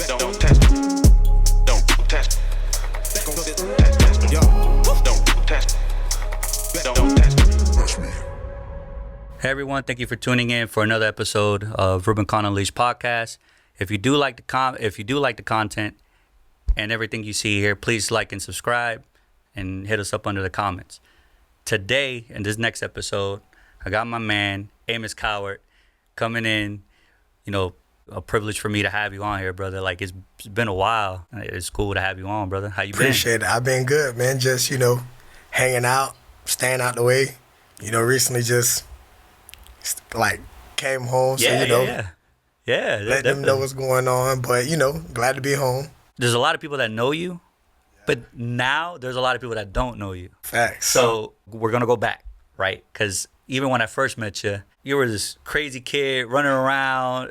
Don't test me. Don't test me. Yo, don't test me. Don't test me. Hey everyone, thank you for tuning in for another episode of Rubicon Unleashed podcast. If you do like the content and everything you see here, please like and subscribe and hit us up under the comments. Today, in this next episode, I got my man, Amos Cowart, coming in. You know, a privilege for me to have you on here, brother. Like, it's been a while. It's cool to have you on, brother. How you been? Appreciate it. I've been good, man. Just, hanging out, staying out the way. Recently just, came home. Yeah, let them know what's going on. But, glad to be home. There's a lot of people that know you, but now there's a lot of people that don't know you. Facts. So we're going to go back, right? Because even when I first met you, you were this crazy kid running around,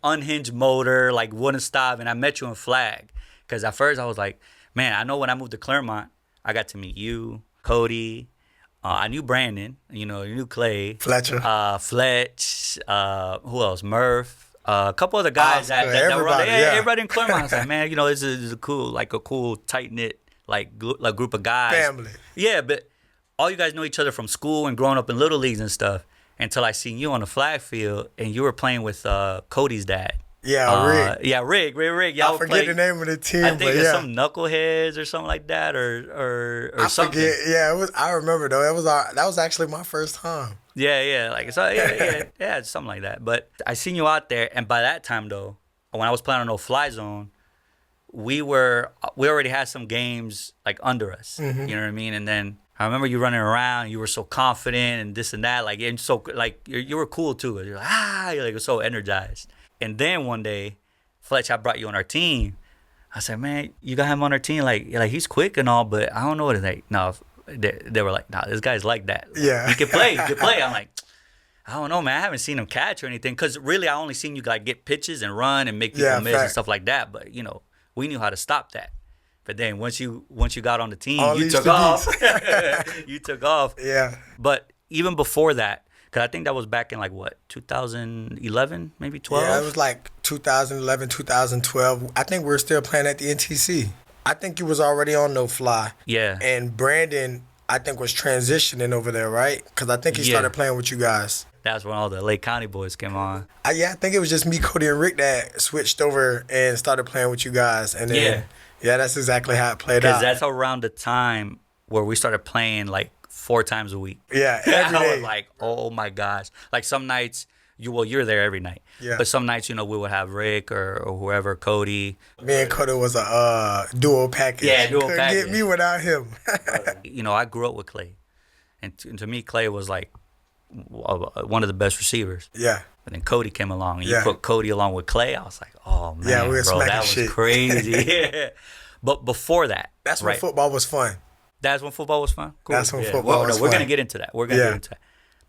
unhinged motor, wouldn't stop. And I met you in Flag. Because at first I was like, man, I know when I moved to Claremont, I got to meet you, Cody. I knew Brandon, you knew Clay. Fletcher. Fletch. Who else? Murph. A couple other guys that run. Everybody in Claremont. I was like, man, this is a cool, tight-knit, group of guys. Family. Yeah, but all you guys know each other from school and growing up in little leagues and stuff until I seen you on the flag field and you were playing with Cody's dad. Yeah, Rick. Yeah, Rick. Y'all I forget the name of the team, I think it's some Knuckleheads or something like that, or I something. Forget. Yeah, it was. I remember though. That was actually my first time. Yeah, something like that. But I seen you out there, and by that time though, when I was playing on No Fly Zone, we already had some games under us. Mm-hmm. You know what I mean? And then I remember you running around. You were so confident and this and that. And so you were cool too. You're you're so energized. And then one day, Fletch, I brought you on our team. I said, man, you got him on our team. He's quick and all, but I don't know what it's like. No, they were like, nah, this guy's like that. Yeah. He can play. I'm like, I don't know, man. I haven't seen him catch or anything. Because really, I only seen you get pitches and run and make people miss and stuff like that. But, we knew how to stop that. But then once you got on the team, you took off. You took off. Yeah. But even before that, because I think that was back in 2011, maybe 12? Yeah, it was 2011, 2012. I think we were still playing at the NTC. I think you was already on No Fly. Yeah. And Brandon, I think, was transitioning over there, right? Because I think he started playing with you guys. That's when all the Lake County boys came on. I think it was just me, Cody, and Rick that switched over and started playing with you guys. And then, that's exactly how it played out. Because that's around the time where we started playing 4 times a week. Yeah, every day. I was like, oh my gosh. Some nights, you're there every night. Yeah. But some nights, we would have Rick or whoever, Cody. Me and Cody was a duo package. Yeah, duo Couldn't package. Get me without him. I grew up with Clay. And to me, Clay was one of the best receivers. Yeah. And then Cody came along. And you put Cody along with Clay. I was like, oh man, yeah, we were bro, that shit. was crazy. Yeah. But before that. That's when football was fun. That's when football was fun? Cool. That's when football was fun. We're going to get into that.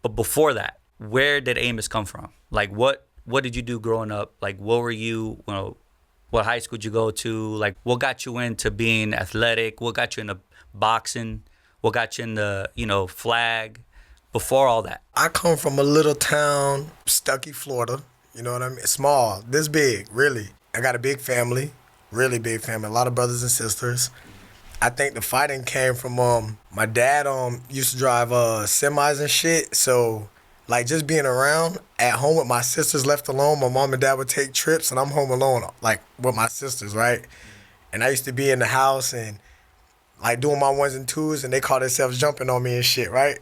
But before that, where did Amos come from? What did you do growing up? What were you, what high school did you go to? What got you into being athletic? What got you into boxing? What got you into, flag? Before all that. I come from a little town, Stuckey, Florida. You know what I mean? Small, this big, really. I got a big family, really big family. A lot of brothers and sisters. I think the fighting came from my dad used to drive semis and shit. So just being around at home with my sisters left alone, my mom and dad would take trips and I'm home alone with my sisters, right? And I used to be in the house and doing my ones and twos and they call themselves jumping on me and shit, right?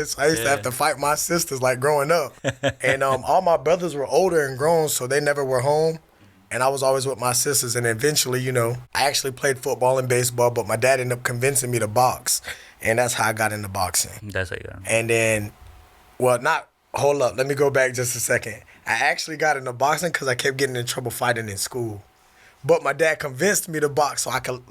So I used to have to fight my sisters growing up. And all my brothers were older and grown, so they never were home. And I was always with my sisters. And eventually, I actually played football and baseball, but my dad ended up convincing me to box. And that's how I got into boxing. That's how you got into And then, hold up. Let me go back just a second. I actually got into boxing because I kept getting in trouble fighting in school. But my dad convinced me to box so I could,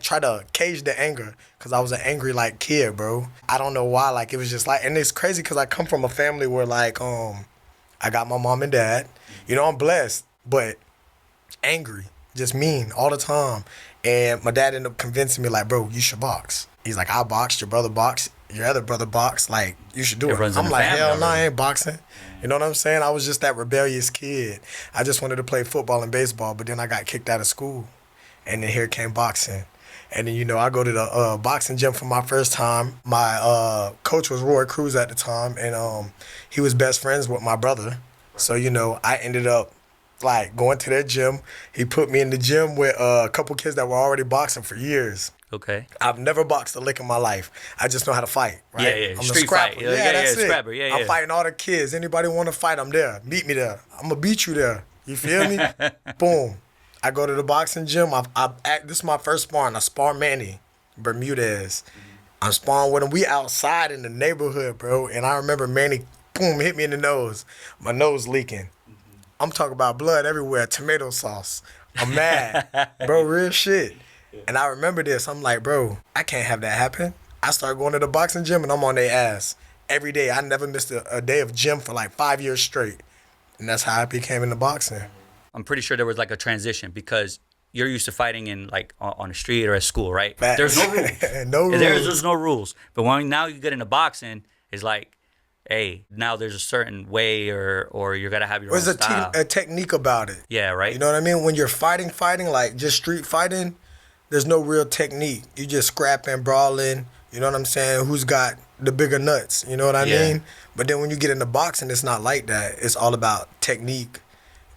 try to cage the anger because I was an angry, kid, bro. I don't know why. It was just and it's crazy because I come from a family where, I got my mom and dad. I'm blessed. But angry, just mean all the time. And my dad ended up convincing me, bro, you should box. He's like, I boxed, your brother boxed, your other brother boxed. Like, you should do It it. runs in I'm the like, family hell no, I already. ain't boxing. You know what I'm saying? I was just that rebellious kid. I just wanted to play football and baseball, but then I got kicked out of school. And then here came boxing. And then, you know, I go to the boxing gym for my first time. My coach was Roy Cruz at the time, and he was best friends with my brother. So, you know, I ended up, like, going to their gym. He put me in the gym with a couple kids that were already boxing for years. Okay. I've never boxed a lick in my life. I just know how to fight, right? Yeah, yeah. I'm Street a scrapper. fight. Yeah, That's it. scrapper. Yeah, I'm yeah. fighting all the kids. Anybody want to fight, I'm there. Meet me there. I'm going to beat you there. You feel me? Boom. I go to the boxing gym. This is my first sparring. I spar Manny Bermudez. I'm sparring with him. We outside in the neighborhood, bro. And I remember Manny, boom, hit me in the nose. My nose leaking. I'm talking about blood everywhere, tomato sauce. I'm mad. Bro, real shit. And I remember this. I'm like, bro, I can't have that happen. I started going to the boxing gym and I'm on their ass every day. I never missed a day of gym for like 5 years straight. And that's how I became into boxing. I'm pretty sure there was like a transition because you're used to fighting in like on the street or at school, right? Facts. There's no rules. No rules. There's no rules. But when now you get into boxing, it's like, hey, now there's a certain way or you gotta have your own There's style. a technique about it. Yeah, right. You know what I mean? When you're fighting, like just street fighting, there's no real technique. You just scrapping, brawling. You know what I'm saying? Who's got the bigger nuts? You know what I mean? But then when you get into boxing, it's not like that. It's all about technique,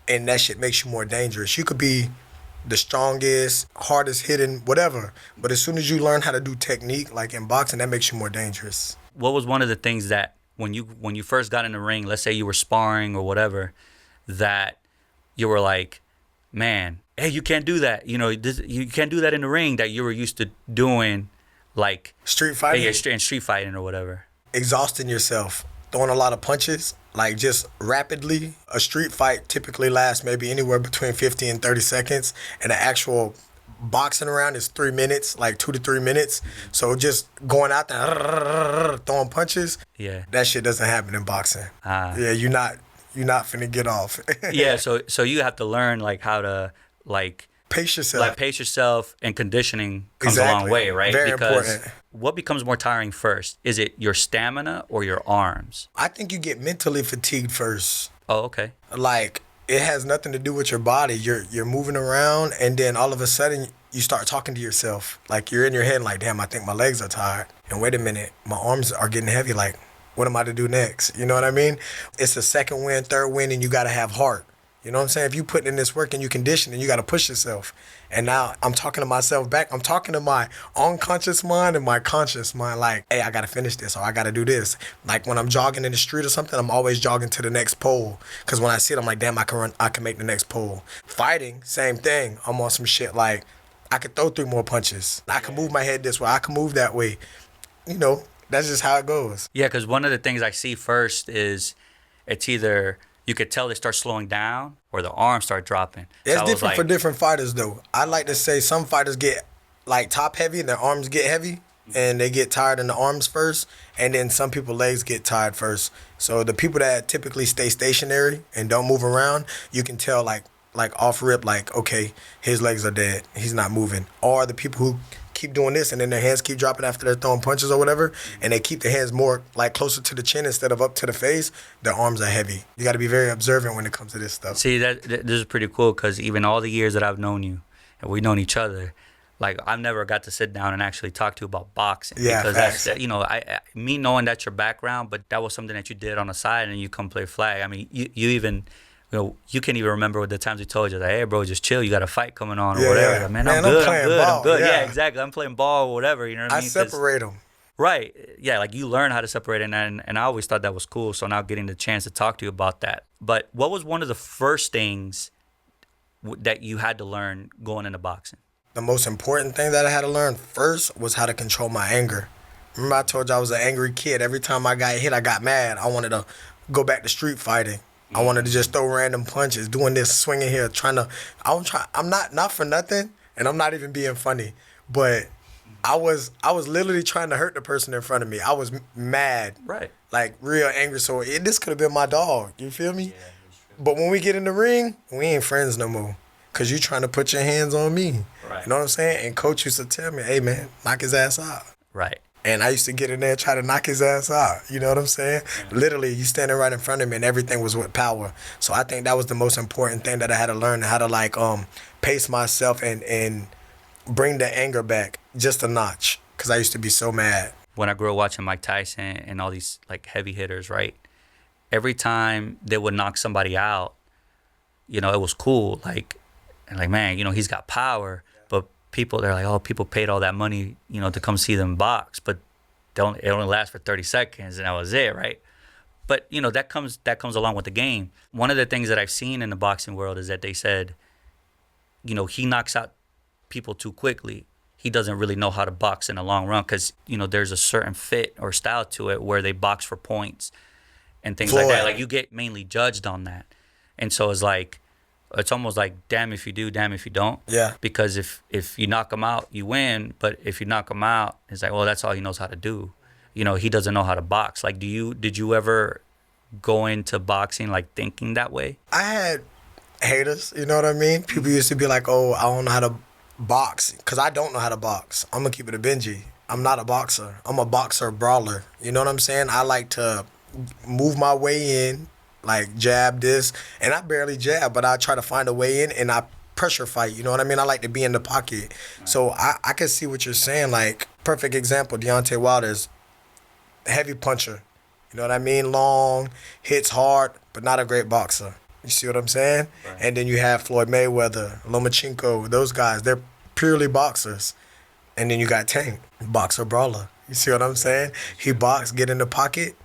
and that shit makes you more dangerous. You could be the strongest, hardest hitting, whatever. But as soon as you learn how to do technique, like in boxing, that makes you more dangerous. What was one of the things that when you first got in the ring, let's say you were sparring or whatever, that you were like, man, hey, you can't do that. You know, you can't do that in the ring that you were used to doing, like Street fighting? Yeah, in street fighting or whatever. Exhausting yourself, throwing a lot of punches, like just rapidly. A street fight typically lasts maybe anywhere between 50 and 30 seconds, and an actual boxing round is 3 minutes, like 2 to 3 minutes. So just going out there, throwing punches, that shit doesn't happen in boxing. Yeah, you're not finna get off. Yeah, so you have to learn like how to like pace yourself. Like pace yourself, and conditioning comes a long way, right? Very because important. What becomes more tiring first? Is it your stamina or your arms? I think you get mentally fatigued first. Oh, okay. Like, it has nothing to do with your body. You're moving around, and then all of a sudden you start talking to yourself. Like, you're in your head like, damn, I think my legs are tired. And wait a minute, my arms are getting heavy. Like, what am I to do next? You know what I mean? It's a second win, third win, and you got to have heart. You know what I'm saying? If you put in this work and you condition, and you got to push yourself. And now I'm talking to myself back. I'm talking to my unconscious mind and my conscious mind, like, hey, I got to finish this, or I got to do this. Like when I'm jogging in the street or something, I'm always jogging to the next pole. Because when I see it, I'm like, damn, I can make the next pole. Fighting, same thing. I'm on some shit like, I could throw 3 more punches. I can move my head this way. I can move that way. You know, that's just how it goes. Yeah, because one of the things I see first is it's either you could tell they start slowing down or the arms start dropping. It's So different for different fighters, though. I like to say some fighters get like top heavy and their arms get heavy and they get tired in the arms first, and then some people legs get tired first. So the people that typically stay stationary and don't move around, you can tell like off rip, like, okay, his legs are dead. He's not moving. Or the people who keep doing this and then their hands keep dropping after they're throwing punches or whatever, and they keep their hands more like closer to the chin instead of up to the face, their arms are heavy. You got to be very observant when it comes to this stuff. See, this is pretty cool because even all the years that I've known you and we've known each other, like I've never got to sit down and actually talk to you about boxing. Yeah, because facts. that's, you know, me knowing that's your background, but that was something that you did on the side and you come play flag. I mean, you even, you know, you can't even remember the times we told you, like, hey, bro, just chill. You got a fight coming on or whatever. Yeah. Like, man, Man, I'm good. playing I'm good. ball. I'm good. Yeah. Yeah, exactly. I'm playing ball or whatever. You know what I mean? I separate them. Right. Yeah, like you learn how to separate it, and I always thought that was cool. So now getting the chance to talk to you about that. But what was one of the first things that you had to learn going into boxing? The most important thing that I had to learn first was how to control my anger. Remember I told you I was an angry kid. Every time I got hit, I got mad. I wanted to go back to street fighting. I wanted to just throw random punches, doing this, swinging here, I'm not for nothing, and I'm not even being funny, but I was literally trying to hurt the person in front of me. I was mad. Right. Like real angry. So this could have been my dog. You feel me? Yeah, but when we get in the ring, we ain't friends no more. Cause you trying to put your hands on me. Right. You know what I'm saying? And coach used to tell me, hey man, knock his ass out. Right. And I used to get in there and try to knock his ass out. You know what I'm saying? Yeah. Literally, you standing right in front of him and everything was with power. So I think that was the most important thing that I had to learn, how to like pace myself and bring the anger back just a notch. Because I used to be so mad. When I grew up watching Mike Tyson and all these like heavy hitters, right? Every time they would knock somebody out, you know, it was cool. Like, and like, man, you know, he's got power. But they're like, oh, people paid all that money, you know, to come see them box. But it only lasts for 30 seconds and that was it, right? But, you know, that comes along with the game. One of the things that I've seen in the boxing world is that they said, you know, he knocks out people too quickly. He doesn't really know how to box in the long run because, you know, there's a certain fit or style to it where they box for points and things like that. Like, you get mainly judged on that. And so it's like, it's almost like, damn if you do, damn if you don't. Yeah. Because if you knock him out, you win. But if you knock him out, it's like, well, that's all he knows how to do. You know, he doesn't know how to box. Like, did you ever go into boxing, like, thinking that way? I had haters, you know what I mean? People used to be like, oh, I don't know how to box, because I don't know how to box. I'm going to keep it a Benji. I'm not a boxer. I'm a boxer brawler. You know what I'm saying? I like to move my way in, like jab this, and I barely jab, but I try to find a way in and I pressure fight. You know what I mean? I like to be in the pocket. So I can see what you're saying. Like, perfect example, Deontay Wilder's heavy puncher. You know what I mean? Long, hits hard, but not a great boxer. You see what I'm saying? Right. And then you have Floyd Mayweather, Lomachenko, those guys. They're purely boxers. And then you got Tank, boxer brawler. You see what I'm saying? He boxed, get in the pocket,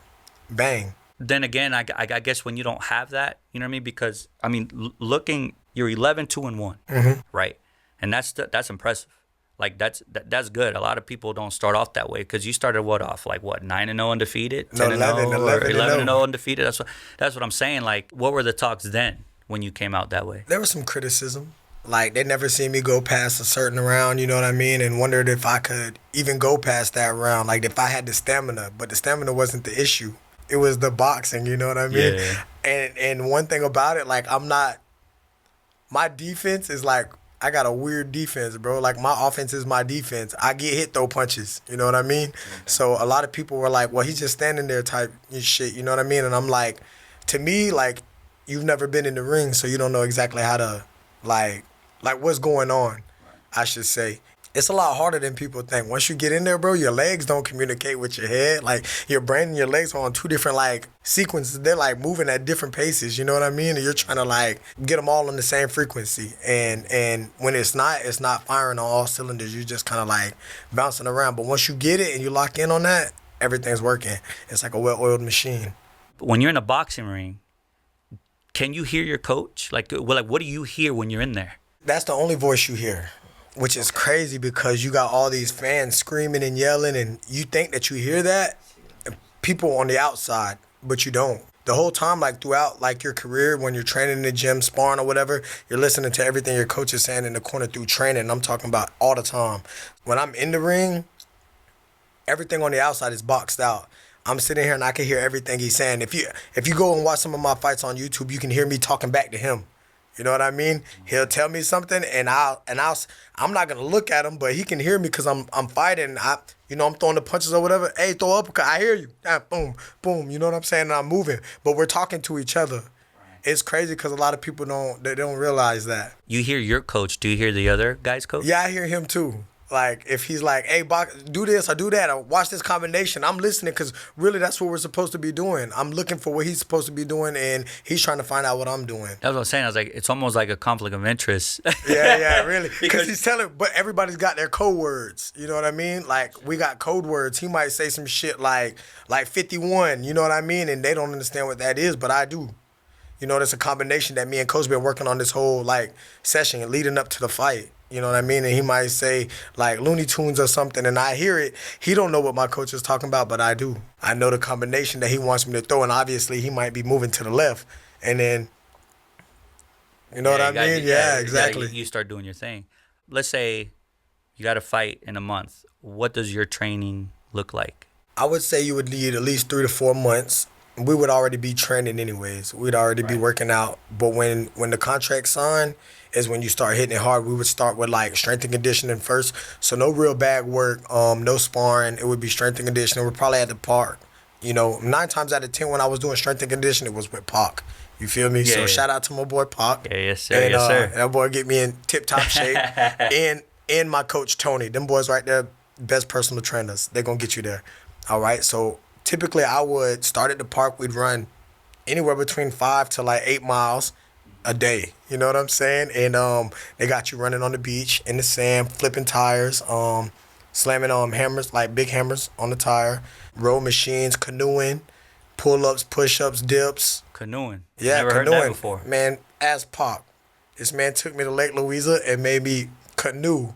bang. Then again, I guess when you don't have that, you know what I mean? Because, I mean, looking, you're 11-2-1, right? And that's impressive. Like, that's good. A lot of people don't start off that way because you started off? Like, 9-0 undefeated? 11-0 undefeated? That's what I'm saying. Like, what were the talks then when you came out that way? There was some criticism. Like, they never seen me go past a certain round, you know what I mean, and wondered if I could even go past that round, like if I had the stamina. But the stamina wasn't the issue. It was the boxing, you know what I mean? Yeah. And one thing about it, like, my defense is like, I got a weird defense, bro. Like, my offense is my defense. I get hit, throw punches, you know what I mean? Okay. So a lot of people were like, well, he's just standing there type shit, you know what I mean? And I'm like, to me, like, you've never been in the ring, so you don't know exactly how to, like what's going on, I should say. It's a lot harder than people think. Once you get in there, bro, your legs don't communicate with your head. Like, your brain and your legs are on two different, like, sequences. They're, like, moving at different paces, you know what I mean? And you're trying to, like, get them all on the same frequency. And when it's not firing on all cylinders. You're just kind of, like, bouncing around. But once you get it and you lock in on that, everything's working. It's like a well-oiled machine. When you're in a boxing ring, can you hear your coach? Like, what do you hear when you're in there? That's the only voice you hear, which is crazy because you got all these fans screaming and yelling, and you think that you hear that, people on the outside, but you don't. The whole time, like, throughout, like, your career, when you're training in the gym, sparring or whatever, you're listening to everything your coach is saying in the corner through training, and I'm talking about all the time. When I'm in the ring, everything on the outside is boxed out. I'm sitting here and I can hear everything he's saying. If you go and watch some of my fights on YouTube, you can hear me talking back to him. You know what I mean? He'll tell me something, and I'm not gonna look at him, but he can hear me because I'm fighting. I'm throwing the punches or whatever. Hey, throw up, I hear you. Boom, boom. You know what I'm saying? And I'm moving, but we're talking to each other. It's crazy because a lot of people don't realize that. You hear your coach. Do you hear the other guy's coach? Yeah, I hear him too. Like, if he's like, hey, do this or do that or watch this combination, I'm listening because really that's what we're supposed to be doing. I'm looking for what he's supposed to be doing, and he's trying to find out what I'm doing. That's what I was saying. I was like, it's almost like a conflict of interest. Yeah, really. Because he's telling, but everybody's got their code words. You know what I mean? Like, we got code words. He might say some shit like 51, you know what I mean? And they don't understand what that is, but I do. You know, that's a combination that me and Coach been working on this whole, like, session leading up to the fight. You know what I mean? And he might say, like, Looney Tunes or something, and I hear it. He don't know what my coach is talking about, but I do. I know the combination that he wants me to throw, and obviously he might be moving to the left. And then, you know what I mean? Yeah, exactly. You start doing your thing. Let's say you got to fight in a month. What does your training look like? I would say you would need at least 3 to 4 months we would already be training anyways. We'd already be working out. But when the contract signed is when you start hitting it hard. We would start with like strength and conditioning first. So no real bag work, no sparring. It would be strength and conditioning. We're probably at the park. 9 times out of 10 when I was doing strength and conditioning, it was with Pac. You feel me? So shout out to my boy Pac. Yeah, yes sir, and, yes sir. That boy get me in tip-top shape. and my coach Tony. Them boys right there, best personal trainers. They're going to get you there. All right? So typically I would start at the park. We'd run anywhere between 5 to like 8 miles a day. You know what I'm saying? And they got you running on the beach, in the sand, flipping tires, slamming hammers, like big hammers on the tire, row machines, canoeing, pull-ups, push-ups, dips. Canoeing. Yeah, Never canoeing. heard that before. Man, as Pac, this man took me to Lake Louisa and made me canoe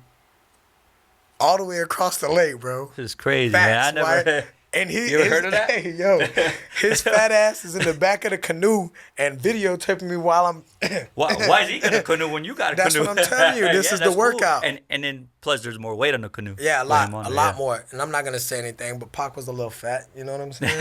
all the way across the lake, bro. This is crazy, Facts, man. I never. right? And You ever heard of that? Hey, yo, his fat ass is in the back of the canoe and videotaping me while I'm. Why is he gonna canoe when you got a That's canoe? what I'm telling you. This is the that's cool. workout. And then plus there's more weight on the canoe. Yeah, a With him lot, on a there, lot more. And I'm not gonna say anything, but Pac was a little fat. You know what I'm saying?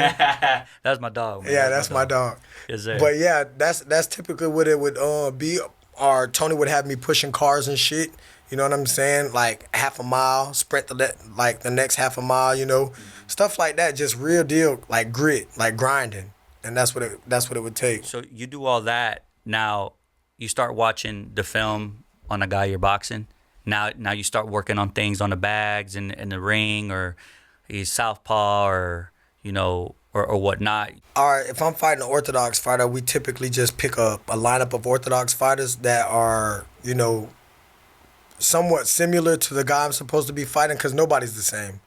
That's my dog, man. Yeah, that's my dog. Yes, sir. But yeah, that's typically what it would be. Or Tony would have me pushing cars and shit. You know what I'm saying? Like half a mile, sprint the next half a mile. Stuff like that. Just real deal, like grit, like grinding, and that's what it would take. So you do all that. Now you start watching the film on the guy you're boxing. Now you start working on things on the bags and the ring, or he's southpaw, or or whatnot. All right, if I'm fighting an orthodox fighter, we typically just pick up a lineup of orthodox fighters that are, somewhat similar to the guy I'm supposed to be fighting, because nobody's the same.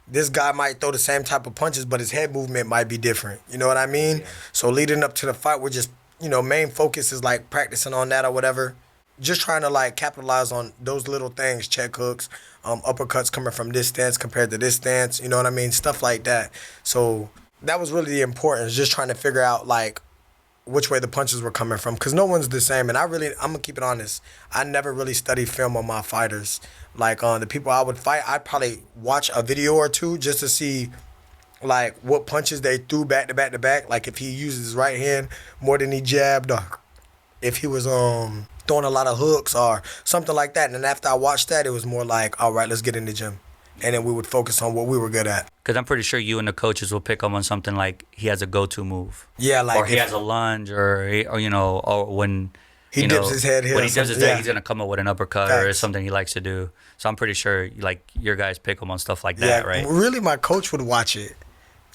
This guy might throw the same type of punches, but his head movement might be different. You know what I mean? Yeah. So leading up to the fight, we're just, main focus is like practicing on that or whatever. Just trying to like capitalize on those little things, check hooks, uppercuts coming from this stance compared to this stance. You know what I mean? Stuff like that. So that was really the importance, just trying to figure out like which way the punches were coming from, because no one's the same. And I'm gonna keep it honest, I never really studied film on my fighters. Like the people I would fight, I'd probably watch a video or two just to see like what punches they threw back to back to back, like if he uses his right hand more than he jabbed, or if he was throwing a lot of hooks or something like that. And then after I watched that, it was more like, all right, let's get in the gym. And then we would focus on what we were good at. Because I'm pretty sure you and the coaches will pick up on something like he has a go-to move. Yeah, like or he has a lunge, or when he dips his head here. When he dips his head, he's gonna come up with an uppercut or something he likes to do. So I'm pretty sure like your guys pick him on stuff like that, right? Really, my coach would watch it.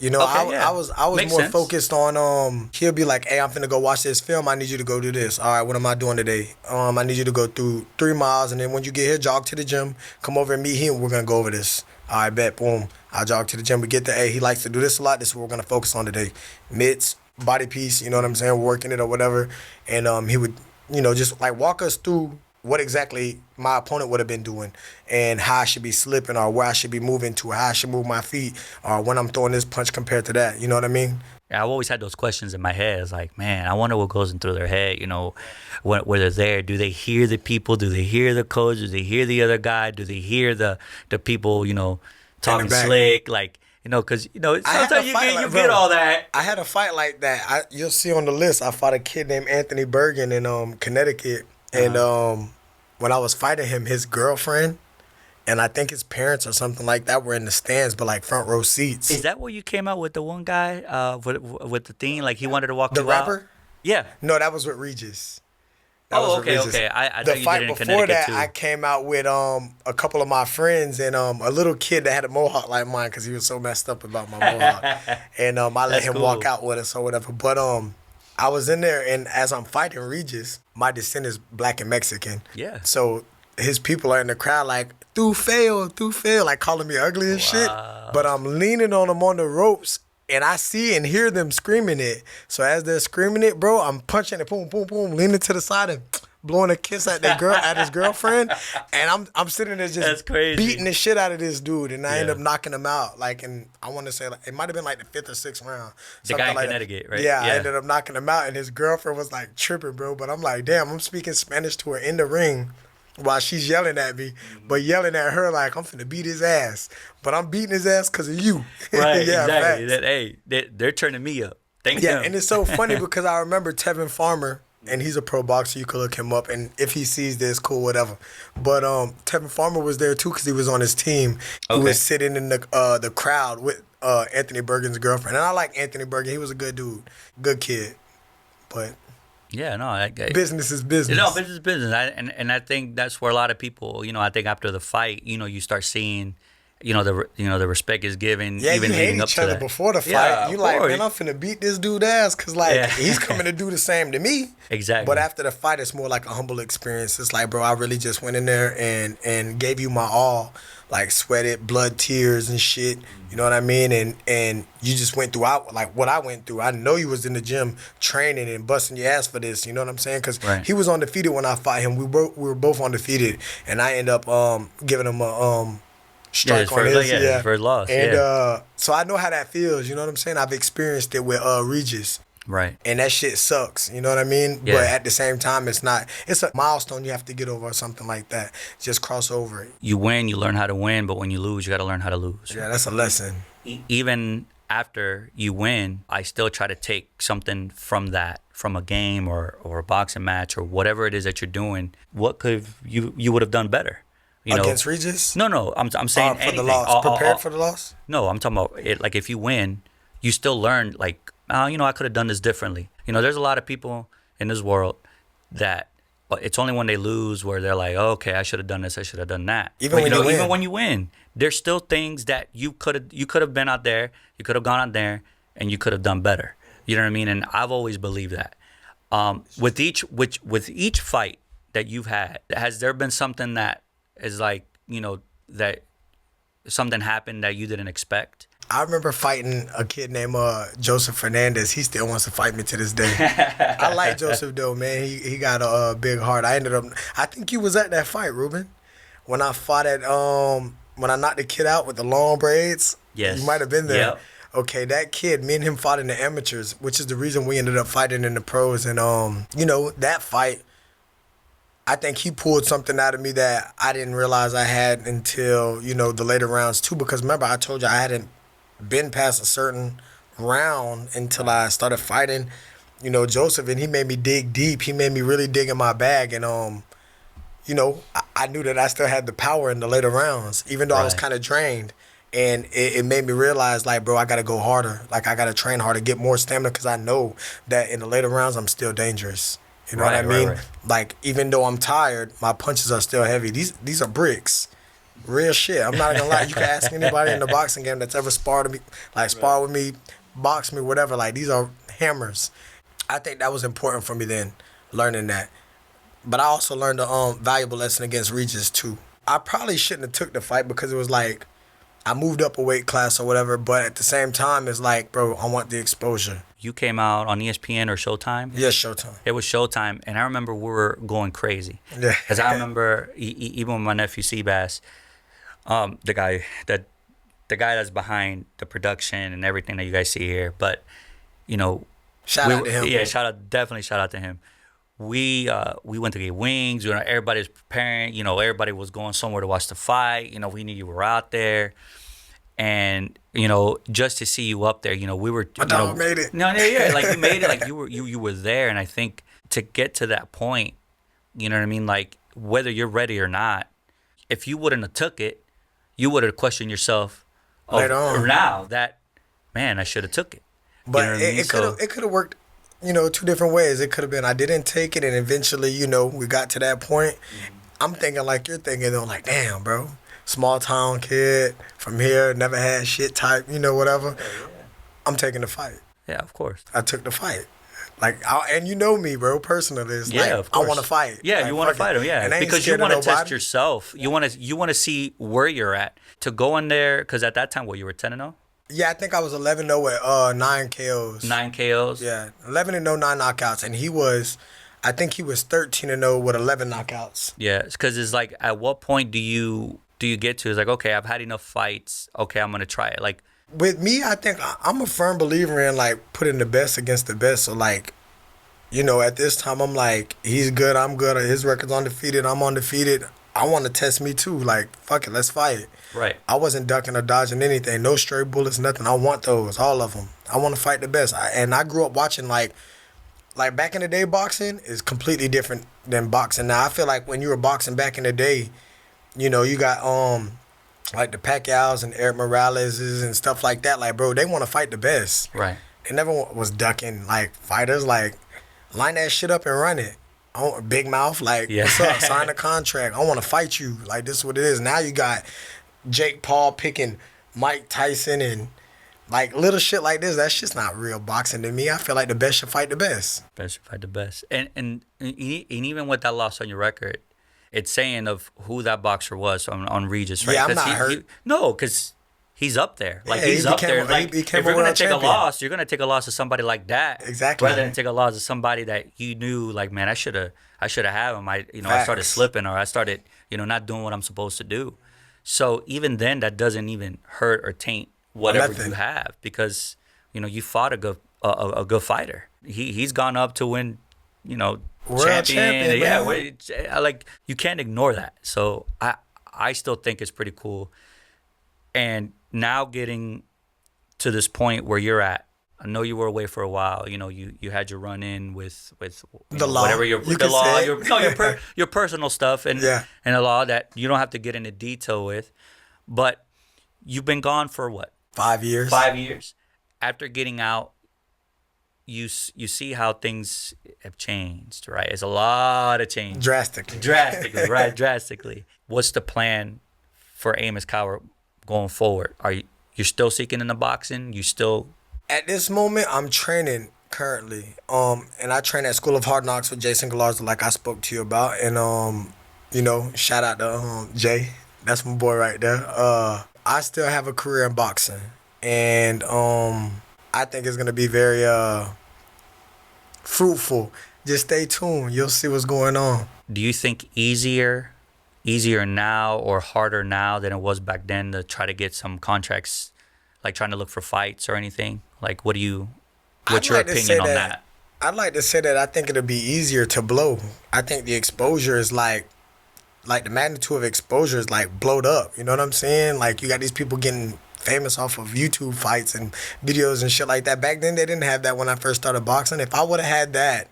I was Makes more sense. focused on he'll be like, hey, I'm finna go watch this film. I need you to go do this. All right, what am I doing today? I need you to go through 3 miles, and then when you get here, jog to the gym. Come over and meet him. We're gonna go over this. All right, bet. Boom. I jog to the gym. We get there. Hey, he likes to do this a lot. This is what we're gonna focus on today. Mitts, body piece. You know what I'm saying? Working it or whatever. And he would, just like walk us through what exactly my opponent would have been doing and how I should be slipping, or where I should be moving to, or how I should move my feet, or when I'm throwing this punch compared to that. You know what I mean? Yeah, I've always had those questions in my head. It's like, man, I wonder what goes through their head, when they're there. Do they hear the people? Do they hear the coach? Do they hear the other guy? Do they hear the people, talking slick? Like, because, sometimes you get all that. I had a fight like that. You'll see on the list, I fought a kid named Anthony Bergen in Connecticut. And when I was fighting him, his girlfriend and I think his parents or something like that were in the stands, but like front row seats. Is that where you came out with the one guy with the thing? Like he wanted to walk the you rapper? out? Yeah. No, that was with Regis. Okay. I The thought you fight did it in before Connecticut that, too. I came out with a couple of my friends and a little kid that had a mohawk like mine because he was so messed up about my mohawk. And I let That's him cool. walk out with us or whatever. But I was in there, and as I'm fighting Regis, my descent is black and Mexican. Yeah. So his people are in the crowd like, through fail, like calling me ugly and shit. But I'm leaning on them on the ropes, and I see and hear them screaming it. So as they're screaming it, bro, I'm punching it, boom, boom, boom, leaning to the side and blowing a kiss at his girlfriend, and I'm sitting there just beating the shit out of this dude, and I end up knocking him out. Like, and I want to say like it might have been like the 5th or 6th round. The guy in like Connecticut, that. right? Yeah, I ended up knocking him out, and his girlfriend was like tripping, bro. But I'm like, damn, I'm speaking Spanish to her in the ring while she's yelling at me, but yelling at her like I'm finna beat his ass. But I'm beating his ass because of you. Right, yeah, exactly. They're turning me up. Thank Yeah, him. and it's so funny because I remember Tevin Farmer, and he's a pro boxer. You could look him up, and if he sees this, cool, whatever. But Tevin Farmer was there too because he was on his team. He Okay. was sitting in the crowd with Anthony Bergen's girlfriend, and I like Anthony Bergen. He was a good dude, good kid, but Yeah, no, I business is business. No, business is business. And I think that's where a lot of people, I think after the fight, you start seeing, the respect is given. Yeah, even you hate leading up each to other that. before the fight. Yeah, You of like, course. man, I'm finna beat this dude ass because like Yeah. he's coming to do the same to me. Exactly. But after the fight, it's more like a humble experience. It's like, bro, I really just went in there and gave you my all, like sweated, blood, tears, and shit. You know what I mean? And you just went through like what I went through. I know you was in the gym training and busting your ass for this. You know what I'm saying? Because Right. he was undefeated when I fought him. We were both undefeated, and I end up giving him a strike his on first- his his first loss, And yeah. so I know how that feels. You know what I'm saying? I've experienced it with Regis. Right. And that shit sucks, you know what I mean? Yeah. But at the same time, it's a milestone you have to get over or something like that. Just cross over it. You win, you learn how to win, but when you lose, you got to learn how to lose. Yeah, that's a lesson. Even after you win, I still try to take something from that, from a game or a boxing match or whatever it is that you're doing. What could you would have done better? Against Regis? No. I'm saying For anything. the loss. Prepared for the loss? No, I'm talking about it. Like if you win, you still learn. Like, I could have done this differently. There's a lot of people in this world that it's only when they lose where they're like, oh, okay, I should have done this, I should have done that. Even But, when you win. even when you win, there's still things that you could have been out there, you could have gone out there, and you could have done better. You know what I mean? And I've always believed that. With each fight that you've had, has there been something that is like, that something happened that you didn't expect? I remember fighting a kid named Joseph Fernandez. He still wants to fight me to this day. I like Joseph though, man. He got a big heart. I think you was at that fight, Ruben, when I fought when I knocked the kid out with the long braids. Yes. You might have been there. Yep. Okay, that kid, me and him fought in the amateurs, which is the reason we ended up fighting in the pros. And that fight, I think he pulled something out of me that I didn't realize I had until, the later rounds too. Because remember, I told you I hadn't been past a certain round until I started fighting, Joseph, and he made me dig deep. He made me really dig in my bag, and I knew that I still had the power in the later rounds, even though I was Right. kind of drained. And it made me realize, like, bro, I got to go harder. Like, I got to train harder, get more stamina, because I know that in the later rounds, I'm still dangerous. You know what I Right, mean? right. Like, even though I'm tired, my punches are still heavy. These are bricks. Real shit. I'm not gonna lie. You can ask anybody in the boxing game that's ever sparred with me, boxed me, whatever. Like, these are hammers. I think that was important for me then, learning that. But I also learned a valuable lesson against Regis too. I probably shouldn't have took the fight because it was like I moved up a weight class or whatever. But at the same time, it's like, bro, I want the exposure. You came out on ESPN or Showtime? Yeah, Showtime. It was Showtime, and I remember we were going crazy. Yeah. Because I remember even with my nephew Seabass, the guy that's behind the production and everything that you guys see here. But Shout out to him. Yeah, definitely shout out to him. We went to get wings. Everybody was preparing. Everybody was going somewhere to watch the fight. We knew you were out there, and just to see you up there. We were. My dog made it. No, yeah, like you made it. Like you were there, and I think to get to that point, you know what I mean. Like whether you're ready or not, if you wouldn't have took it, you would have questioned yourself. Later on. Now that, man, I should have took it. You But know what I mean? it could have worked, two different ways. It could have been I didn't take it, and eventually, we got to that point. I'm thinking like you're thinking, though, like, damn, bro, small town kid from here, never had shit type, whatever. I'm taking the fight. Yeah, of course. I took the fight. Like, and you know me, bro, personally. It's Yeah, like, of course. I want to fight. Yeah, Like, you want to fuck fight it. him. Yeah, And I ain't because you scared want of to test nobody. yourself. You want to see where you're at. To go in there, because at that time, you were 10-0, Yeah, I think I was 11-0 with 9 KOs. 9 KOs. Yeah, 11-0, 9 knockouts, and I think he was 13-0 with 11 knockouts. Yeah, because it's like, at what point do you get to? It's like, okay, I've had enough fights. Okay, I'm gonna try it. Like With me, I think I'm a firm believer in like putting the best against the best. So like, at this time, I'm like, he's good, I'm good. His record's undefeated, I'm undefeated. I want to test me too. Like, fuck it, let's fight. Right. I wasn't ducking or dodging anything. No stray bullets, nothing. I want those, all of them. I want to fight the best. And I grew up watching like back in the day, boxing is completely different than boxing now. I feel like when you were boxing back in the day, you know, you got like the Pacquiao's and Eric Morales's and stuff like that. Like, bro, they want to fight the best. Right. They never was ducking like fighters. Like, line that shit up and run it. Big mouth, like, what's up? Sign a contract. I want to fight you. Like, this is what it is. Now you got Jake Paul picking Mike Tyson and like little shit like this. That's just not real boxing to me. I feel like the best should fight the best. Best should fight the best. And even with that loss on your record, it's saying of who that boxer was on Regis, right? Yeah, I'm not hurt. No, because he's up there. Like, Yeah, he's up there. he Like, became if you're a going to world take champion. a loss, you're going to take a loss to somebody like that. Exactly. Rather than take a loss to somebody that you knew, like, man, I should have had him. I Facts. started slipping, or I started, not doing what I'm supposed to do. So even then, that doesn't even hurt or taint whatever Nothing. you have, because, you fought a good fighter. He's gone up to win, World champion, yeah, man. like, you can't ignore that. So I still think it's pretty cool. And now getting to this point where you're at, I know you were away for a while. You had your run in with The law. whatever You the can law, say. your personal stuff, and Yeah. and the law that you don't have to get into detail with. But you've been gone for what? 5 years. 5 years. After getting out, you see how things have changed, right? It's a lot of change. Drastically. Right? Drastically. What's the plan for Amos Cowart going forward? You're still seeking in the boxing? You still... At this moment, I'm training currently. And I train at School of Hard Knocks with Jason Galarza, like I spoke to you about. And shout out to Jay. That's my boy right there. I still have a career in boxing. And I think it's gonna be very fruitful. Just stay tuned. You'll see what's going on. Do you think easier now or harder now than it was back then to try to get some contracts, like trying to look for fights or anything? Like, what's your opinion on that? I'd like to say that I think it'll be easier to blow. I think the exposure is like the magnitude of exposure is like blowed up. You know what I'm saying? Like, you got these people getting famous off of YouTube fights and videos and shit like that. Back then, they didn't have that when I first started boxing. If I would have had that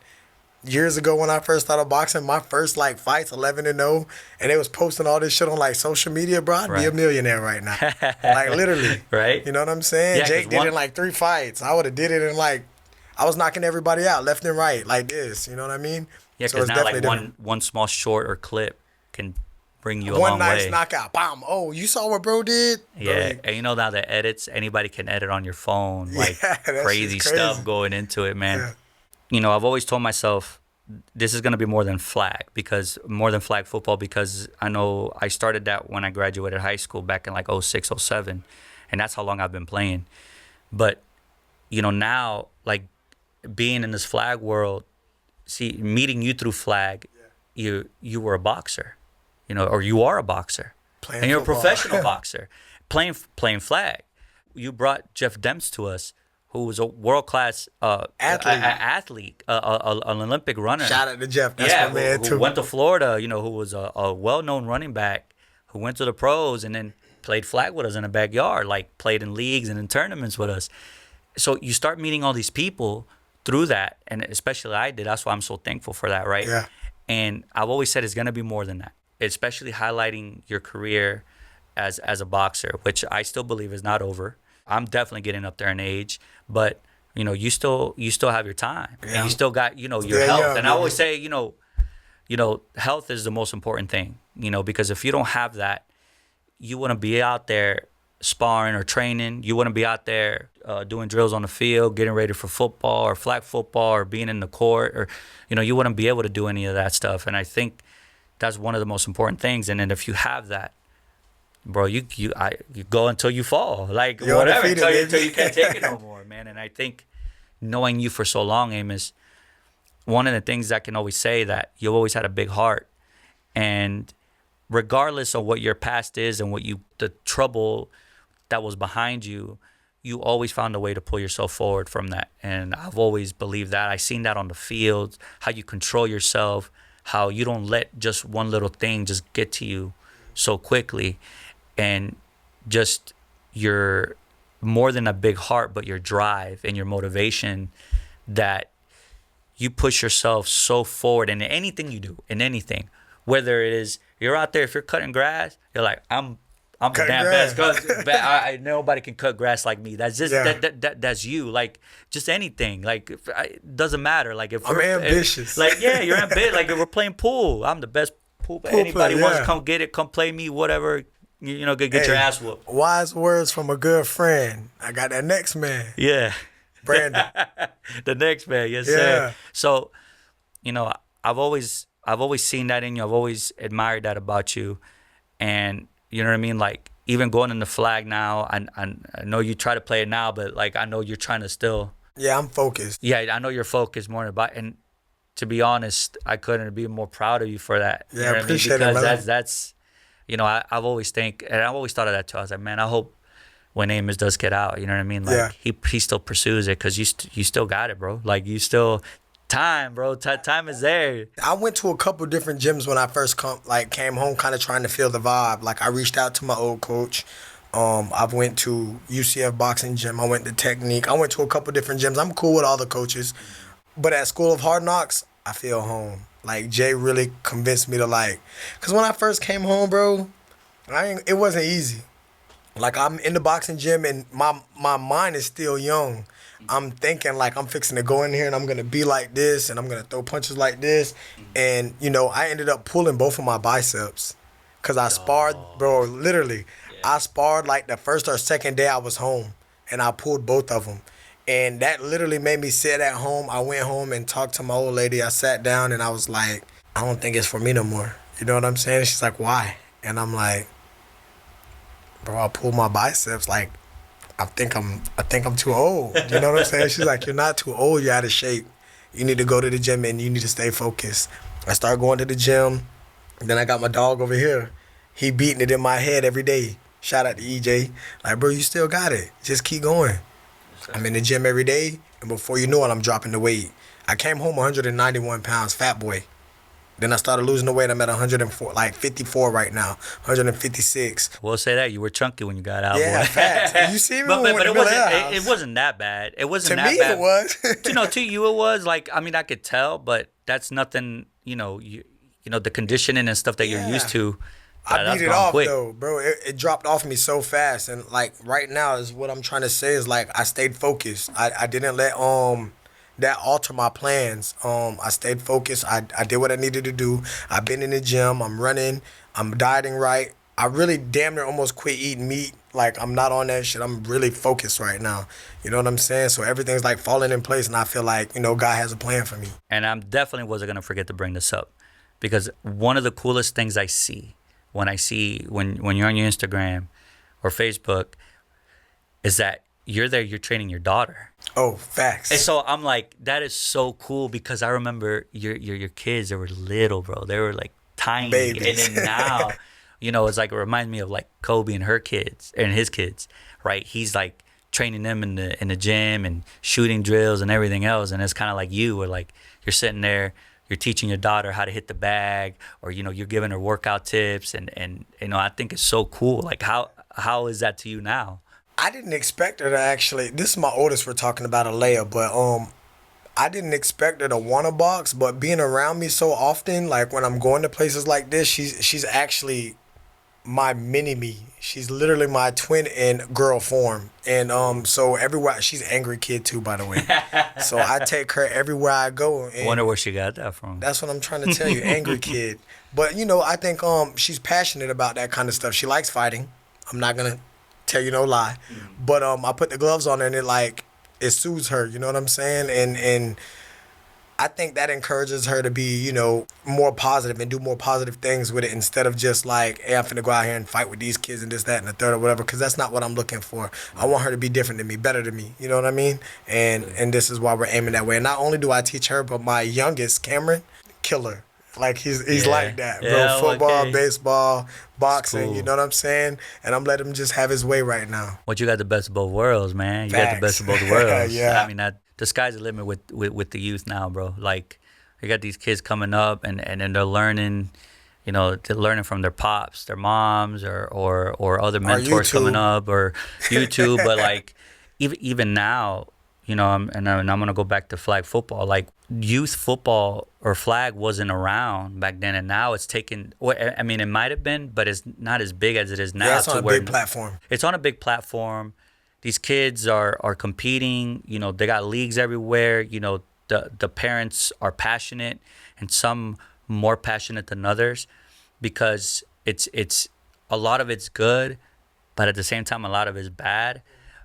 years ago when I first started boxing, my first fights 11-0, and they was posting all this shit on social media, bro, I'd be a millionaire right now. Like, literally. Right? You know what I'm saying? Yeah, Jake did it in 3 fights. I would have did it in I was knocking everybody out left and right like this. You know what I mean? Yeah, So because it's now definitely one small short or clip can bring you a one long nice way. knockout, bam! Oh, you saw what bro did? Yeah, Bro, and now the edits, anybody can edit on your phone, like Yeah, that crazy shit's stuff crazy. going into it, man. Yeah. I've always told myself this is gonna be more than flag football, because I know I started that when I graduated high school back in 06, 07, and that's how long I've been playing. But now being in this flag world, meeting you through flag, you were a boxer, or you are a boxer, Playing and you're football. a professional boxer, playing flag. You brought Jeff Demps to us, who was a world-class athlete, an Olympic runner. Shout out to Jeff. That's my man who too. went to Florida, who was a well-known running back, who went to the pros and then played flag with us in the backyard, played in leagues and in tournaments with us. So you start meeting all these people through that, and especially I did. That's why I'm so thankful for that, right? Yeah. And I've always said it's going to be more than that, especially highlighting your career as a boxer, which I still believe is not over. I'm definitely getting up there in age, but you still have your time. Yeah. And you still got your Still health. young, And I baby. always say health is the most important thing. Because if you don't have that, you wouldn't be out there sparring or training. You wouldn't be out there doing drills on the field, getting ready for football or flag football or being in the court, or you wouldn't be able to do any of that stuff. And I think that's one of the most important things. And then if you have that, bro, you go until you fall, You're whatever, undefeated, until baby. you can't take it no more, man. And I think knowing you for so long, Amos, one of the things I can always say that you always had a big heart, and regardless of what your past is and the trouble that was behind you, you always found a way to pull yourself forward from that. And I've always believed that. I've seen that on the field, how you control yourself, how you don't let just one little thing just get to you so quickly. And just your more than a big heart, but your drive and your motivation that you push yourself so forward in anything you do, in anything, whether it is you're out there, if you're cutting grass, you're like, I'm the damn best. Nobody can cut grass like me. That's just that's you. Like just anything. Like it doesn't matter. Like if I'm ambitious. You're ambitious. Like if we're playing pool, I'm the best pool. Anybody wants to come get it, come play me, whatever. Get your ass whooped. Wise words from a good friend. I got that next man. Yeah. Brandon. The next man, yes, sir. So, I've always seen that in you. I've always admired that about you. And you know what I mean? Like, even going in the flag now, I know you try to play it now, but, like, I know you're trying to still... Yeah, I'm focused. Yeah, I know you're focused more about... And to be honest, I couldn't be more proud of you for that. Yeah, you know I appreciate it, because that's I've always thought of that, too. I was like, man, I hope when Amos does get out, you know what I mean? Like, he still pursues it because you still got it, bro. Like, you still... Time, bro. Time is there. I went to a couple different gyms when I first came home, kind of trying to feel the vibe. Like I reached out to my old coach. I went to UCF boxing gym. I went to Technique. I went to a couple different gyms. I'm cool with all the coaches, but at School of Hard Knocks, I feel home. Like Jay really convinced me to cause when I first came home, bro, it wasn't easy. Like I'm in the boxing gym and my mind is still young. I'm thinking like I'm fixing to go in here and I'm going to be like this and I'm going to throw punches like this. And, I ended up pulling both of my biceps because I sparred, bro, literally. Yeah. I sparred like the first or second day I was home and I pulled both of them. And that literally made me sit at home. I went home and talked to my old lady. I sat down and I was like, I don't think it's for me no more. You know what I'm saying? She's like, why? And I'm like, bro, I pulled my biceps like, I think I'm too old. You know what I'm saying? She's like, you're not too old. You're out of shape. You need to go to the gym and you need to stay focused. I started going to the gym. Then I got my dog over here. He beating it in my head every day. Shout out to EJ. Like, bro, you still got it. Just keep going. I'm in the gym every day. And before you know it, I'm dropping the weight. I came home 191 pounds, fat boy. Then I started losing the weight. I'm at 104, like 54 right now, 156. We'll say that you were chunky when you got out. Yeah, boy. Facts. You see me but it wasn't that bad. It wasn't to that me, bad. it was. To you, it was like I could tell, but that's nothing. The conditioning and stuff that you're used to. I beat it off though, bro. It dropped off me so fast, and like right now is what I'm trying to say is like I stayed focused. I didn't let that alter my plans. I stayed focused. I did what I needed to do. I've been in the gym. I'm running. I'm dieting right. I really damn near almost quit eating meat. Like, I'm not on that shit. I'm really focused right now. You know what I'm saying? So everything's like falling in place, and I feel like, God has a plan for me. And I definitely wasn't going to forget to bring this up because one of the coolest things I see when you're on your Instagram or Facebook is that you're there, you're training your daughter. Oh, facts. And so I'm like, that is so cool because I remember your kids, they were little, bro. They were like tiny. Babies. And then now, it's like, it reminds me of like Kobe and her kids and his kids, right? He's like training them in the gym and shooting drills and everything else. And it's kind of like you where like you're sitting there, you're teaching your daughter how to hit the bag or, you're giving her workout tips. And I think it's so cool. Like how is that to you now? I didn't expect her to actually. This is my oldest we're talking about, Alea, but I didn't expect her to want to box. But being around me so often, like when I'm going to places like this, she's actually my mini me. She's literally my twin in girl form, and so everywhere she's an angry kid too, by the way. So I take her everywhere I go. And wonder where she got that from. That's what I'm trying to tell you, angry kid. But I think she's passionate about that kind of stuff. She likes fighting. I'm not gonna tell you no lie, but I put the gloves on her and it soothes her, you know what I'm saying, and I think that encourages her to be more positive and do more positive things with it instead of just like, hey, I'm finna go out here and fight with these kids and this, that, and the third or whatever, because that's not what I'm looking for. I want her to be different than me, better than me, you know what I mean, and this is why we're aiming that way. And not only do I teach her, but my youngest, Cameron, killer. Like he's like that, bro. Yeah, football, baseball, boxing, cool. You know what I'm saying? And I'm letting him just have his way right now. Well, you got the best of both worlds, man. You got the best of both worlds. Yeah. I mean, the sky's the limit with the youth now, bro. Like, you got these kids coming up and then they're learning you know, to learning from their pops, their moms, or other mentors coming up, or YouTube. But like, even now, you know, I'm gonna go back to flag football. Like, youth football or flag wasn't around back then, and now it's taken. I mean, it might have been, but it's not as big as it is now. Yeah, it's on a big platform. It's on a big platform. These kids are competing. You know, they got leagues everywhere. You know, the parents are passionate, and some more passionate than others, because it's a lot of it's good, but at the same time a lot of it's bad.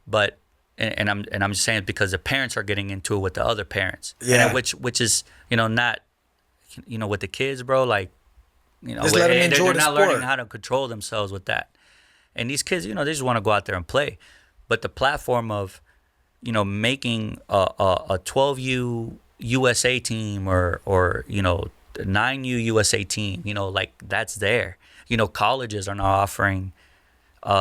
But and I'm just saying it because the parents are getting into it with the other parents. Yeah. And which is, you know, not, you know, with the kids, bro, like, you know, just let them enjoy they're the not sport. learning how to control themselves with that. And these kids, you know, they just want to go out there and play. But the platform of, you know, making a 12U USA team or you know, 9U USA team, you know, like, that's there. You know, colleges are now offering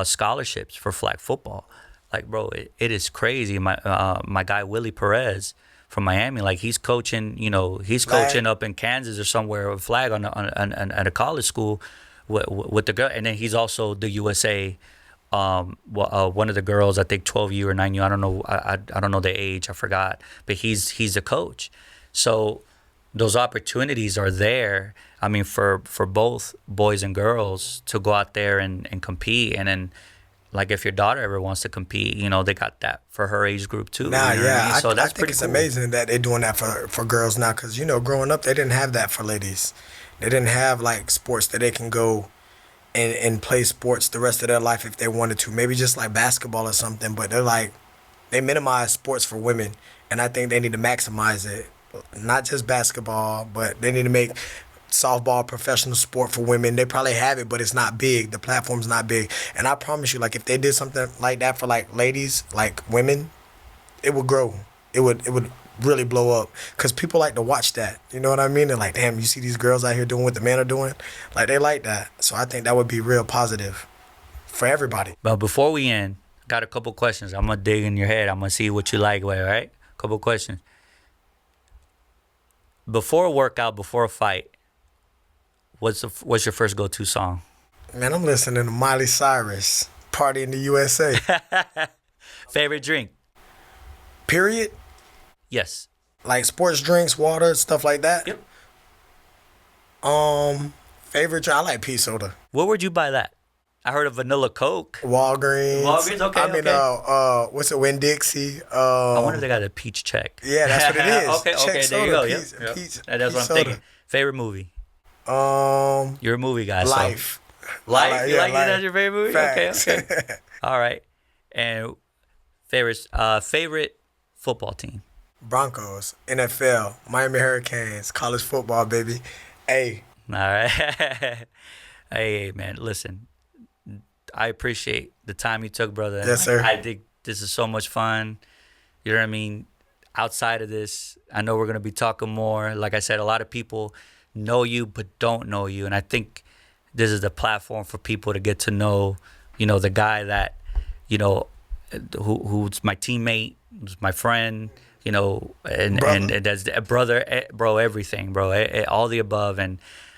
scholarships for flag football. Like, bro, it is crazy. My guy Willie Perez from Miami, like, he's coaching. You know, he's coaching up in Kansas or somewhere with flag on at a college school with the girl, and then he's also the USA. One of the girls, I think 12U or 9U. I don't know. I don't know the age. I forgot. But he's the coach. So those opportunities are there. I mean, for both boys and girls to go out there and compete, and then, like, if your daughter ever wants to compete, you know, they got that for her age group too. Nah, you know yeah, what I mean? So that's I think pretty it's cool. amazing that they're doing that for girls now, because, you know, growing up they didn't have that for ladies. They didn't have like sports that they can go and play sports the rest of their life if they wanted to. Maybe just like basketball or something, but they minimize sports for women, and I think they need to maximize it. Not just basketball, but they need to make softball a professional sport for women. They probably have it, but it's not big. The platform's not big. And I promise you, like, if they did something like that for like ladies, like women, it would grow. It would really blow up, because people like to watch that. You know what I mean? They're like, damn, you see these girls out here doing what the men are doing? Like, they like that. So I think that would be real positive for everybody. But before we end, got a couple questions. I'm gonna dig in your head. I'm gonna see what you like, all right? Couple questions. Before a workout, before a fight, what's your first go-to song? Man, I'm listening to Miley Cyrus, Party in the USA. Favorite drink? Period. Yes. Like sports drinks, water, stuff like that. Yep. Favorite drink, I like pea soda. Where would you buy that? I heard of vanilla Coke. Walgreens. Walgreens, okay, I mean, okay. what's it? Winn-Dixie. I wonder if they got a peach check. Yeah, that's what it is. okay, Check there you soda, go. peach- Yep. peach- That's peach what I'm soda. thinking. Favorite movie? Um, You're a movie guy. Life. So. Life? You like it Life. as your favorite movie? Facts. Okay. All right. And favorite football team? Broncos, NFL, Miami Hurricanes, college football, baby. Hey, All right. Hey, man, listen. I appreciate the time you took, brother. Yes, sir. I think this is so much fun. You know what I mean? Outside of this, I know we're going to be talking more. Like I said, a lot of people know you but don't know you. And I think this is the platform for people to get to know, you know, the guy that, you know, who's my teammate, who's my friend, you know, and that's a brother, bro, everything, bro, all the above. And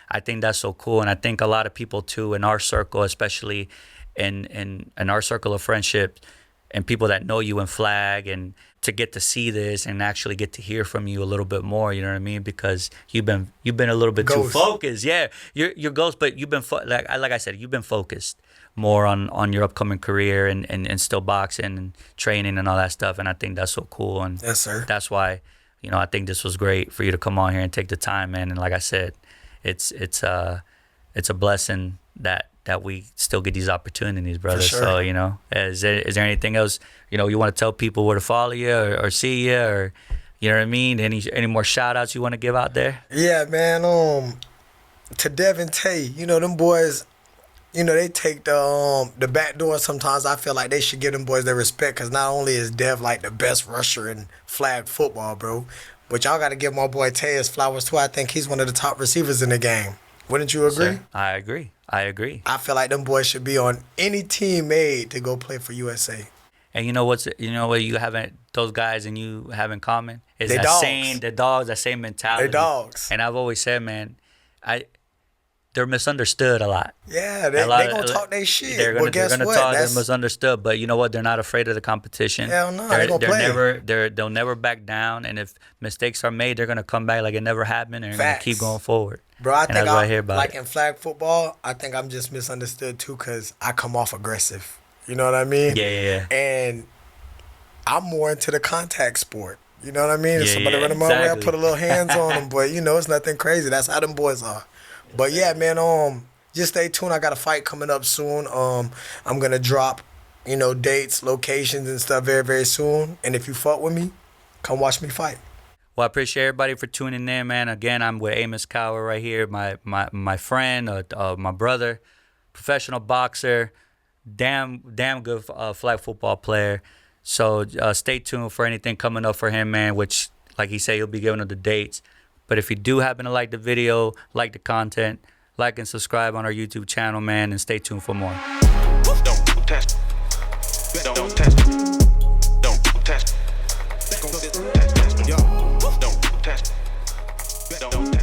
I think that's so cool. And I think a lot of people too in our circle, especially in our circle of friendship, and people that know you in flag, and to get to see this and actually get to hear from you a little bit more, you know what I mean? Because you've been a little bit too focused. Yeah, you're ghost, but you've been like I said, you've been focused more on your upcoming career and still boxing and training and all that stuff. And I think that's so cool. And yes, sir. That's why, you know, I think this was great for you to come on here and take the time, man. And like I said, it's a blessing that we still get these opportunities, brother. For sure. So, you know, is there anything else, you know, you want to tell people where to follow you or see you, or, you know what I mean? Any more shout outs you want to give out there? Yeah, man. To Dev and Tay, you know, them boys, you know, they take the back door sometimes. I feel like they should give them boys their respect, because not only is Dev like the best rusher in flag football, bro, but y'all got to give my boy Tay his flowers too. I think he's one of the top receivers in the game. Wouldn't you agree? Sir, I agree. I feel like them boys should be on any team made to go play for USA. And you know what you haven't, those guys and you have in common is They that dogs. same, the dogs, that same mentality. They dogs. And I've always said, man, they're misunderstood a lot. Yeah, they gonna talk their shit. They're Well, guess gonna what? talk. They're misunderstood, but you know what? They're not afraid of the competition. Hell no, they gonna play. They'll never back down. And if mistakes are made, they're gonna come back like it never happened, and they're gonna keep going forward. Bro, I think that's what I hear about like it. in flag football, I think I'm just misunderstood too because I come off aggressive. You know what I mean? Yeah. And I'm more into the contact sport. You know what I mean? If somebody run my way, I put a little hands on them, but you know, it's nothing crazy. That's how them boys are. But yeah, man, just stay tuned. I got a fight coming up soon. I'm gonna drop, dates, locations, and stuff very, very soon. And if you fuck with me, come watch me fight. Well, I appreciate everybody for tuning in, man. Again, I'm with Amos Cowart right here, my friend, my brother, professional boxer, damn good flag football player. So stay tuned for anything coming up for him, man, which, like he said, he'll be giving us the dates. But if you do happen to like the video, like the content, like and subscribe on our YouTube channel, man, and stay tuned for more. Don't test. Don't test. Don't test. Yo. Don't test. Don't